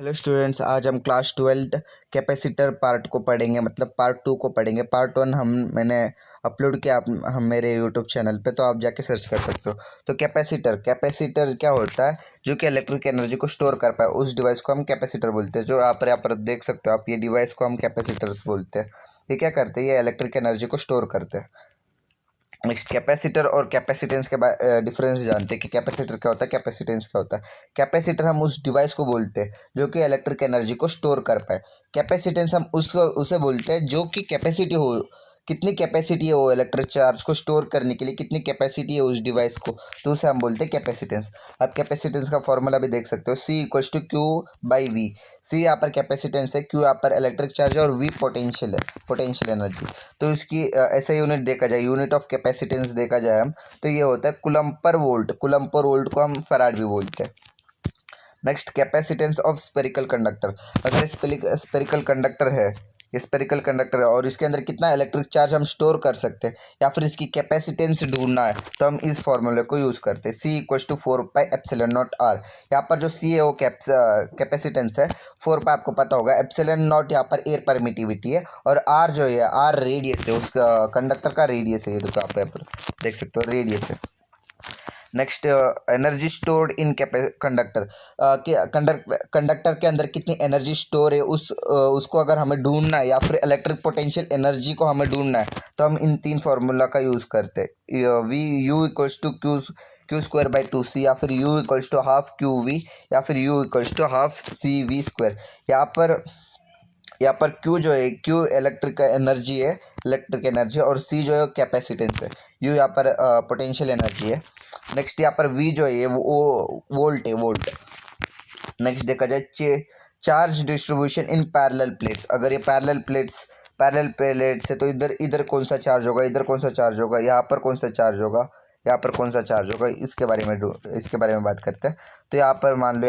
Hello students, आज हम class twelfth capacitor part को पढ़ेंगे, मतलब पार्ट टू को पढ़ेंगे। पार्ट वन मैंने अपलोड किया हम मेरे यूट्यूब चैनल पे, तो आप जाके सर्च कर सकते हो। तो कैपेसिटर क्या होता है? जो कि इलेक्ट्रिक एनर्जी को स्टोर कर पाए, उस डिवाइस को हम कैपेसिटर बोलते हैं। जो आप यहाँ पर देख सकते हो आप, ये डिवाइस को हम कैपेसिटर्स बोलते हैं। ये क्या करते हैं? ये इलेक्ट्रिक एनर्जी को स्टोर करते हैं। नेक्स्ट, कैपेसिटर और कैपेसिटेंस के डिफरेंस जानते हैं कि कैपेसिटर क्या होता है, कैपेसिटेंस क्या होता है। कैपेसिटर हम उस डिवाइस को बोलते हैं जो कि इलेक्ट्रिक एनर्जी को स्टोर कर पाए। कैपेसिटेंस हम उसको उसे बोलते हैं जो कि कैपेसिटी हो, कितनी कैपेसिटी है वो इलेक्ट्रिक चार्ज को स्टोर करने के लिए, कितनी कैपेसिटी है उस डिवाइस को, तो उसे हम बोलते हैं कैपेसिटेंस। आप कैपेसिटेंस का फॉर्मूला भी देख सकते हो, C equals to Q by V. C यहाँ पर कैपेसिटेंस है, Q यहाँ पर इलेक्ट्रिक चार्ज है और V पोटेंशियल है, पोटेंशियल एनर्जी। तो इसकी ऐसा यूनिट देखा जाए, यूनिट ऑफ कैपेसिटेंस देखा जाए हम, तो ये होता है कूलम्ब पर वोल्ट। कूलम्ब पर वोल्ट को हम फैराड भी बोलते हैं। Next, capacitance of spherical conductor. अगर स्पेरिकल कंडक्टर है, ये स्पेरिकल कंडक्टर है और इसके अंदर कितना इलेक्ट्रिक चार्ज हम स्टोर कर सकते हैं या फिर इसकी कैपेसिटेंस ढूंढना है, तो हम इस फॉर्मूले को यूज़ करते हैं। C equals to 4 pi epsilon not R। यहाँ पर जो C है वो कैपेसिटेंस है, 4 पाई आपको पता होगा, एप्सिलॉन नॉट यहाँ पर एयर परमिटिविटी है और R जो है, R रेडियस है, उस कंडक्टर का रेडियस है। ये देखो आप यहाँ पर देख सकते हो, रेडियस है। Next, energy stored in conductor. कि कंडक्टर के अंदर कितनी एनर्जी स्टोर है, उसको अगर हमें ढूंढना है या फिर इलेक्ट्रिक पोटेंशियल एनर्जी को हमें ढूंढना है, तो हम इन तीन फार्मूला का यूज़ करते हैं। V U equals to Q square by 2C, या फिर U equals to half Q V, या फिर U equals to half C V square. यहाँ पर Q जो है, Q इलेक्ट्रिक एनर्जी है, इलेक्ट्रिक एनर्जी, और C जो है कैपेसिटेंस है, U यहाँ पर पोटेंशियल एनर्जी है। नेक्स्ट, यहाँ पर V जो है वो वोल्ट है, वोल्ट। नेक्स्ट देखा जाए charge distribution in parallel plates. अगर ये पैरेलल प्लेट्स है, तो इधर इधर कौन सा चार्ज होगा, इधर कौन सा चार्ज होगा, यहाँ पर कौन सा चार्ज होगा, यहाँ पर कौन सा चार्ज होगा, इसके बारे में बात करते हैं। तो यहाँ पर मान लो,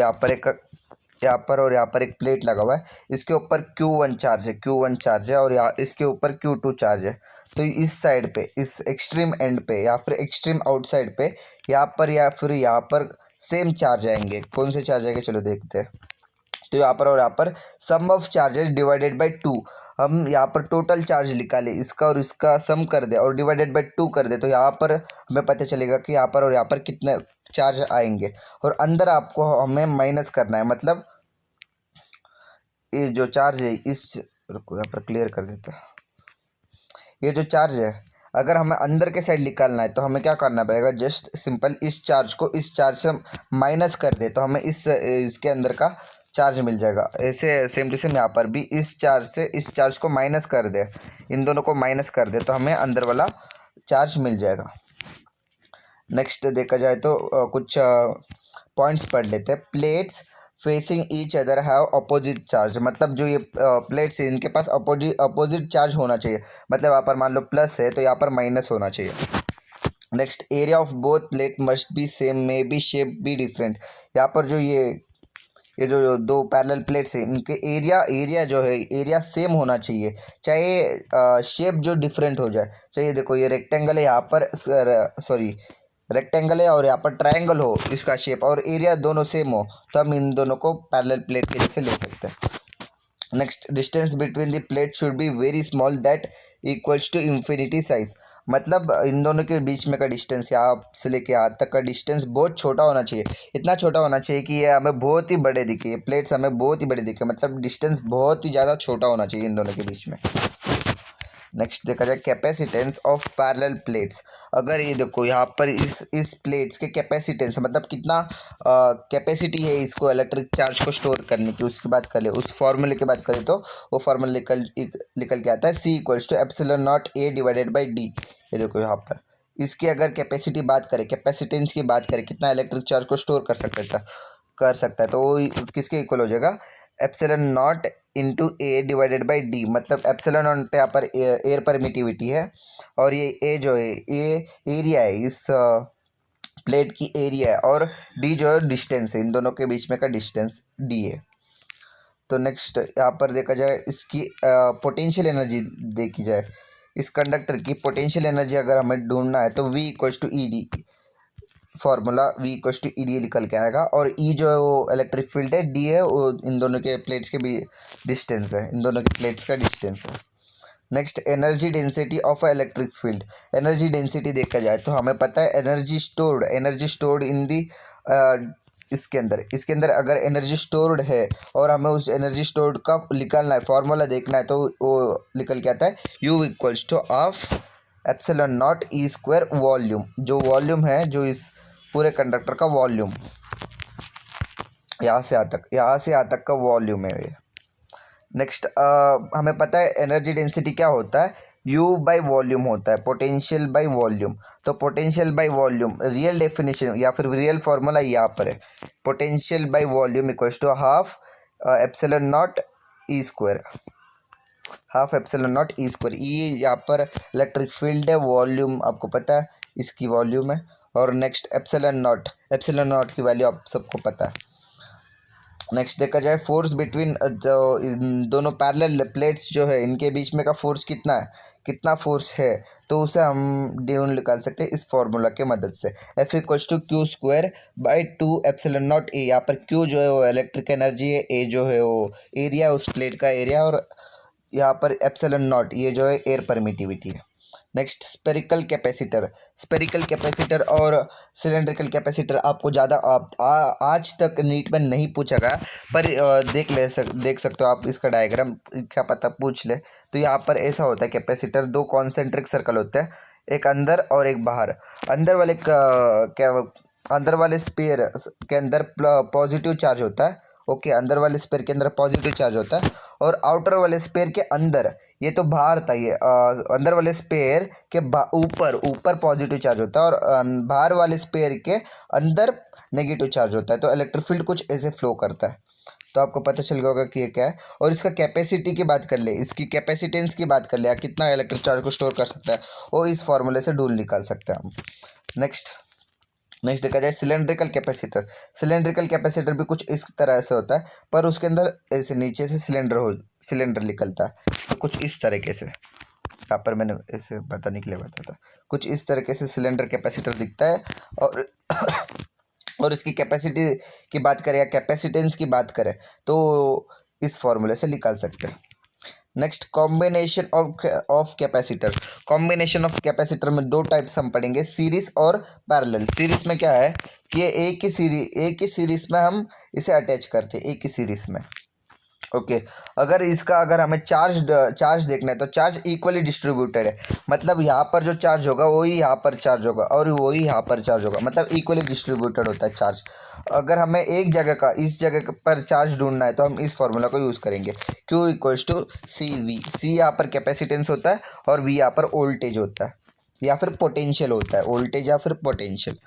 यहाँ पर और यहाँ पर एक प्लेट लगा हुआ है, इसके ऊपर Q1 चार्ज है और यहाँ इसके ऊपर Q2 चार्ज है। तो इस साइड पे, इस एक्सट्रीम एंड पे या फिर एक्सट्रीम आउटसाइड पे, यहाँ पर या फिर यहाँ पर सेम चार्ज आएंगे। कौन से चार्ज आएंगे, चलो देखते हैं। तो यहाँ पर और यहाँ पर सम ऑफ चार्जेस डिवाइडेड बाई 2। हम यहाँ पर टोटल चार्ज निकाले, इसका और इसका सम कर दे और डिवाइडेड बाई 2 कर दे, तो यहाँ पर हमें पता चलेगा कि यहाँ पर और यहाँ पर कितने चार्ज आएंगे। और अंदर आपको हमें माइनस करना है, मतलब ये जो चार्ज है, रुको यहाँ पर क्लियर कर देते हैं। ये जो चार्ज है, अगर हमें अंदर के साइड निकालना है, तो हमें क्या करना पड़ेगा, जस्ट सिंपल इस चार्ज को इस चार्ज से माइनस कर दे, तो हमें इसके अंदर का चार्ज मिल जाएगा। ऐसे सेम टू सेम यहाँ पर भी इस चार्ज से इस चार्ज को माइनस कर दे, इन दोनों को माइनस कर दे, तो हमें अंदर वाला चार्ज मिल जाएगा। नेक्स्ट देखा जाए तो कुछ पॉइंट्स पढ़ लेते हैं। Plates facing each other have opposite charge. मतलब जो ये प्लेट्स हैं, इनके पास अपोजिट चार्ज होना चाहिए। मतलब यहाँ पर मान लो प्लस है, तो यहाँ पर माइनस होना चाहिए। Next, area of both plate must be same, may be shape be different. यहाँ पर जो ये जो दो पैरेलल प्लेट्स हैं, इनके एरिया जो है, एरिया सेम होना चाहिए, चाहे शेप जो डिफरेंट हो जाए। चाहिए देखो, ये रेक्टेंगल है, यहाँ पर सॉरी रेक्टेंगल है और यहाँ पर ट्रायंगल हो इसका शेप, और एरिया दोनों सेम हो, तो हम इन दोनों को पैरेलल प्लेट के जैसे ले सकते हैं। Next, distance between the plate should be very small that equals to infinity size. मतलब इन दोनों के बीच में का डिस्टेंस, यहाँ से लेके यहाँ तक का डिस्टेंस बहुत छोटा होना चाहिए। इतना छोटा होना चाहिए कि ये हमें बहुत ही बड़े दिखे, ये प्लेट्स हमें बहुत ही बड़े दिखे, मतलब डिस्टेंस बहुत ही ज़्यादा छोटा होना चाहिए इन दोनों के बीच में। नेक्स्ट देखा जाए कैपेसिटेंस ऑफ पैरेलल प्लेट्स। अगर ये देखो यहाँ पर इस प्लेट्स के कैपेसिटेंस, मतलब कितना कैपेसिटी है इसको इलेक्ट्रिक चार्ज को स्टोर करने की, उसकी बात करें, उस फॉर्मूले की बात करें, तो वो फॉर्मूला निकल के आता है C equals to epsilon not A divided by D। ये देखो यहाँ पर इसकी अगर कैपेसिटी बात करें, कैपेसिटेंस की बात करें, कितना इलेक्ट्रिक चार्ज को स्टोर कर सकता है, तो वो किसके इक्वल हो जाएगा, epsilon not into A divided by D. मतलब एप्सिलॉन नॉट यहाँ पर एयर परमिटिविटी है, और ये ए जो है, ये एरिया है, इस प्लेट की एरिया है, और डी जो है डिस्टेंस है, इन दोनों के बीच में का डिस्टेंस डी है। तो नेक्स्ट यहाँ पर देखा जाए, इसकी पोटेंशियल एनर्जी देखी जाए, इस कंडक्टर की पोटेंशियल एनर्जी अगर हमें ढूंढना है, तो V equals to E D. Formula V equals to E D निकल के आएगा। और E जो है वो इलेक्ट्रिक फील्ड है, D है वो इन दोनों के प्लेट्स के भी डिस्टेंस है, इन दोनों के प्लेट्स का डिस्टेंस है। Next energy density of a electric field. Energy density देखा जाए तो हमें पता है एनर्जी स्टोर्ड इन दी इसके अंदर अगर एनर्जी स्टोर्ड है और हमें उस एनर्जी स्टोर्ड का निकालना है, फॉर्मूला देखना है, तो वो निकल के आता है U equals to half epsilon not E square volume. जो वॉल्यूम है, जो इस पूरे कंडक्टर का वॉल्यूम, यहाँ से यहाँ तक का वॉल्यूम है ये। नेक्स्ट हमें पता है एनर्जी डेंसिटी क्या होता है, U बाई वॉल्यूम होता है, पोटेंशियल बाई वॉल्यूम। तो potential by volume real definition या फिर रियल फार्मूला यहाँ पर है, potential by volume equals to half epsilon not E square, half epsilon not E square. ये यहाँ पर इलेक्ट्रिक फील्ड है, वॉल्यूम आपको पता है इसकी वॉल्यूम है। और नेक्स्ट एप्सिलॉन नॉट की वैल्यू आप सबको पता है। नेक्स्ट देखा जाए फोर्स बिटवीन इन दोनों पैरेलल प्लेट्स जो है, इनके बीच में का फोर्स कितना फोर्स है, तो उसे हम ड्यून निकाल सकते हैं इस फॉर्मूला के मदद से। F equals to Q square by 2 epsilon not A. यहाँ पर Q जो है वो इलेक्ट्रिक एनर्जी है, A जो है वो एरिया, उस प्लेट का एरिया, और यहाँ पर एप्सिलॉन नॉट ये जो है एयर परमिटिविटी है। नेक्स्ट स्पेरिकल कैपेसिटर और सिलेंड्रिकल कैपेसिटर आपको ज़्यादा आज तक नीट में नहीं पूछा गया, पर देख सकते हो आप इसका डायग्राम, क्या पता पूछ ले। तो यहाँ पर ऐसा होता है, कैपेसिटर दो कॉन्सेंट्रिक सर्कल होते हैं, एक अंदर और एक बाहर। अंदर वाले स्पेयर के अंदर पॉजिटिव चार्ज होता है, ओके, अंदर वाले स्पेयर के अंदर पॉजिटिव चार्ज होता है, और आउटर वाले स्पेयर के अंदर, ये तो बाहर था, ये अंदर वाले स्पेयर के ऊपर पॉजिटिव चार्ज होता है, और बाहर वाले स्पेयर के अंदर नेगेटिव चार्ज होता है। तो इलेक्ट्रिक फील्ड कुछ ऐसे फ्लो करता है। तो आपको पता चल गया होगा कि ये क्या है। और इसका कैपेसिटी की बात कर ले, इसकी कैपेसिटेंस की बात कर ले, कितना इलेक्ट्रिक चार्ज को स्टोर कर सकता है, वो इस फॉर्मूले से ढूंढ निकाल सकते हैं हम। नेक्स्ट देखा जाए सिलेंड्रिकल कैपेसिटर भी कुछ इस तरह से होता है, पर उसके अंदर ऐसे नीचे से सिलेंडर निकलता है। तो कुछ इस तरीके से, यहाँ पर मैंने ऐसे बताने के लिए बताया था, कुछ इस तरीके से सिलेंडर कैपेसिटर दिखता है। और इसकी कैपेसिटी की बात करें या कैपेसिटेंस की बात करें तो इस फॉर्मूले से निकाल सकते हैं। नेक्स्ट कॉम्बिनेशन ऑफ कैपेसिटर में दो टाइप्स हम पढ़ेंगे, सीरीज और पैरेलल। सीरीज में क्या है कि ये एक ही सीरीज में हम इसे अटैच करते हैं, एक ही सीरीज में, ओके। अगर हमें चार्ज देखना है तो चार्ज इक्वली डिस्ट्रीब्यूटेड है, मतलब यहाँ पर जो चार्ज होगा वही यहाँ पर चार्ज होगा और वही यहाँ पर चार्ज होगा, मतलब इक्वली डिस्ट्रीब्यूटेड होता है चार्ज। अगर हमें एक जगह का इस जगह पर चार्ज ढूंढना है तो हम इस फॉर्मूला को यूज़ करेंगे, Q equals to C V. C यहाँ पर कैपेसिटेंस होता है और V यहाँ पर वोल्टेज होता है या फिर पोटेंशियल होता है, वोल्टेज या फिर potential.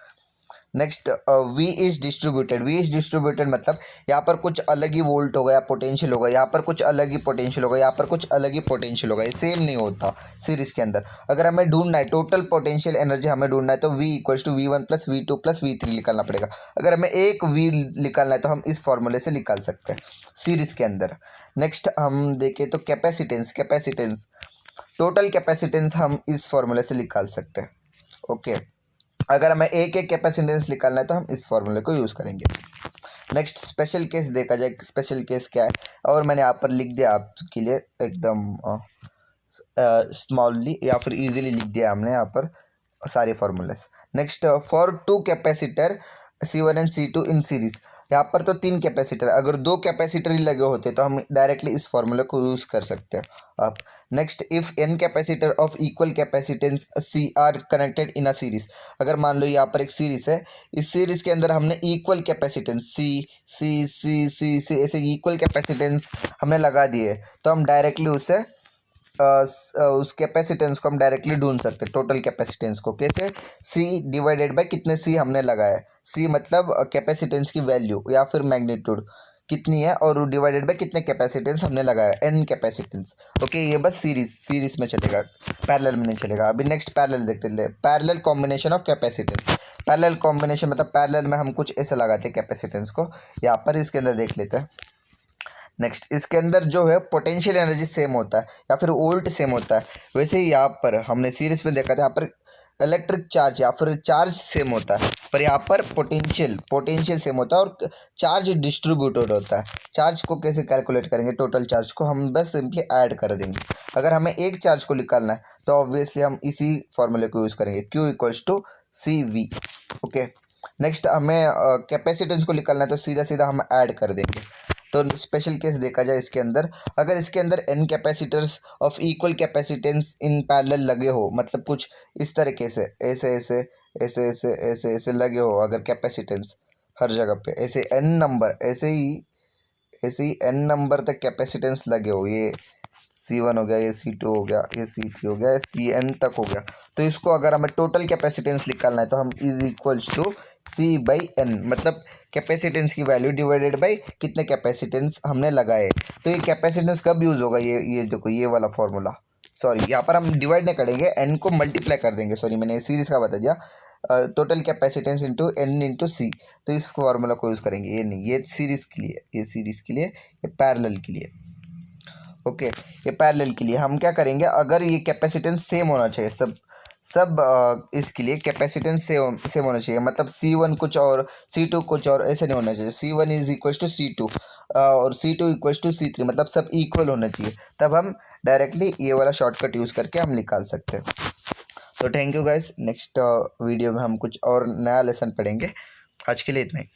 Next V is distributed मतलब यहाँ पर कुछ अलग ही वोल्ट होगा या पोटेंशियल होगा, यहाँ पर कुछ अलग ही पोटेंशियल होगा, यहाँ पर कुछ अलग ही पोटेंशियल होगा, ये सेम नहीं होता सीरीज के अंदर। अगर हमें ढूंढना है टोटल पोटेंशियल एनर्जी हमें ढूंढना है तो V equals to V1 plus V2 plus V3 निकालना पड़ेगा। अगर हमें एक V निकालना है तो हम इस फॉर्मूले से निकाल सकते हैं सीरीज के अंदर। नेक्स्ट हम देखें तो कैपेसिटेंस टोटल कैपेसिटेंस हम इस फॉर्मूले से निकाल सकते हैं, ओके। अगर हमें एक कैपेसिटेंस निकालना है तो हम इस फॉर्मूले को यूज़ करेंगे। नेक्स्ट स्पेशल केस देखा जाए, स्पेशल केस क्या है, और मैंने यहाँ पर लिख दिया आपके लिए एकदम स्मॉलली या फिर इजीली लिख दिया हमने यहाँ पर सारे formulas. Next for 2 capacitor C1 and C2 in series, यहाँ पर तो 3 कैपेसिटर, अगर 2 कैपेसिटर ही लगे होते तो हम डायरेक्टली इस फॉर्मूले को यूज़ कर सकते हैं आप। Next if n capacitor of equal capacitance C are connected in a series, अगर मान लो यहाँ पर एक सीरीज है, इस सीरीज के अंदर हमने इक्वल कैपेसिटेंस C ऐसे इक्वल कैपेसिटेंस हमने लगा दिए, तो हम डायरेक्टली उसे उस कैपेसिटेंस को हम डायरेक्टली ढूंढ सकते हैं, टोटल कैपेसिटेंस को। कैसे? C डिवाइडेड बाय कितने C हमने लगाया, C मतलब कैपेसिटेंस की वैल्यू या फिर मैग्नीट्यूड कितनी है, और डिवाइडेड बाय कितने कैपेसिटेंस हमने लगाया, n कैपेसिटेंस, ओके। ये बस सीरीज में चलेगा, पैरेलल में नहीं चलेगा। अभी नेक्स्ट पैरेलल देखते हैं, parallel combination of capacitance. Parallel combination मतलब पैरेलल में हम कुछ ऐसे लगाते हैं कैपेसिटेंस को, यहाँ पर इसके अंदर देख लेते हैं। नेक्स्ट इसके अंदर जो है पोटेंशियल एनर्जी सेम होता है या फिर वोल्ट सेम होता है, वैसे ही यहाँ पर हमने सीरीज में देखा था, यहाँ पर इलेक्ट्रिक चार्ज या फिर चार्ज सेम होता है, पर यहाँ पर पोटेंशियल सेम होता है और चार्ज डिस्ट्रीब्यूटेड होता है। चार्ज को कैसे कैलकुलेट करेंगे, टोटल चार्ज को हम बस सिंपली ऐड कर देंगे। अगर हमें एक चार्ज को निकालना है तो ऑब्वियसली हम इसी फॉर्मूले को यूज़ करेंगे, Q equals to CV। Okay, next हमें कैपेसिटेंस को निकालना है तो सीधा सीधा हम ऐड कर देंगे। तो स्पेशल केस देखा जाए इसके अंदर, अगर इसके अंदर n capacitors of equal capacitance in parallel लगे हो, मतलब कुछ इस तरीके से ऐसे ऐसे ऐसे ऐसे ऐसे ऐसे लगे हो, अगर कैपेसिटेंस हर जगह पे ऐसे n नंबर ऐसे ही n नंबर तक कैपेसिटेंस लगे हो, ये C1 हो गया, ये C2 हो गया, ये C3 हो गया, ये Cn तक हो गया, तो इसको अगर हमें टोटल कैपेसिटेंस निकालना है तो हम इज इक्वल्स टू C/n, मतलब कैपेसिटेंस की वैल्यू डिवाइडेड बाई कितने कैपेसिटेंस हमने लगाए। तो ये कैपेसिटेंस कब यूज़ होगा, ये देखो ये वाला फॉर्मूला, सॉरी यहाँ पर हम डिवाइड नहीं करेंगे, n को मल्टीप्लाई कर देंगे, सॉरी मैंने सीरीज का बता दिया, total capacitance into n into C, तो इस फॉर्मूला को यूज़ करेंगे। ये नहीं, ये सीरीज़ के लिए, ये सीरीज़ के लिए, ये पैरेलल के लिए। ओके, ये पैरेलल के लिए हम क्या करेंगे, अगर ये कैपेसिटेंस सेम होना चाहिए, सब इसके लिए कैपेसिटेंस सेम होना चाहिए, मतलब C1 कुछ और C2 कुछ और, ऐसे नहीं होना चाहिए। C1 is equals to C2 और C2 इक्वल्स टू C3, मतलब सब इक्वल होना चाहिए, तब हम डायरेक्टली ये वाला शॉर्टकट यूज़ करके हम निकाल सकते हैं। तो thank you guys, next video में हम कुछ और नया लेसन पढ़ेंगे। आज के लिए इतना ही।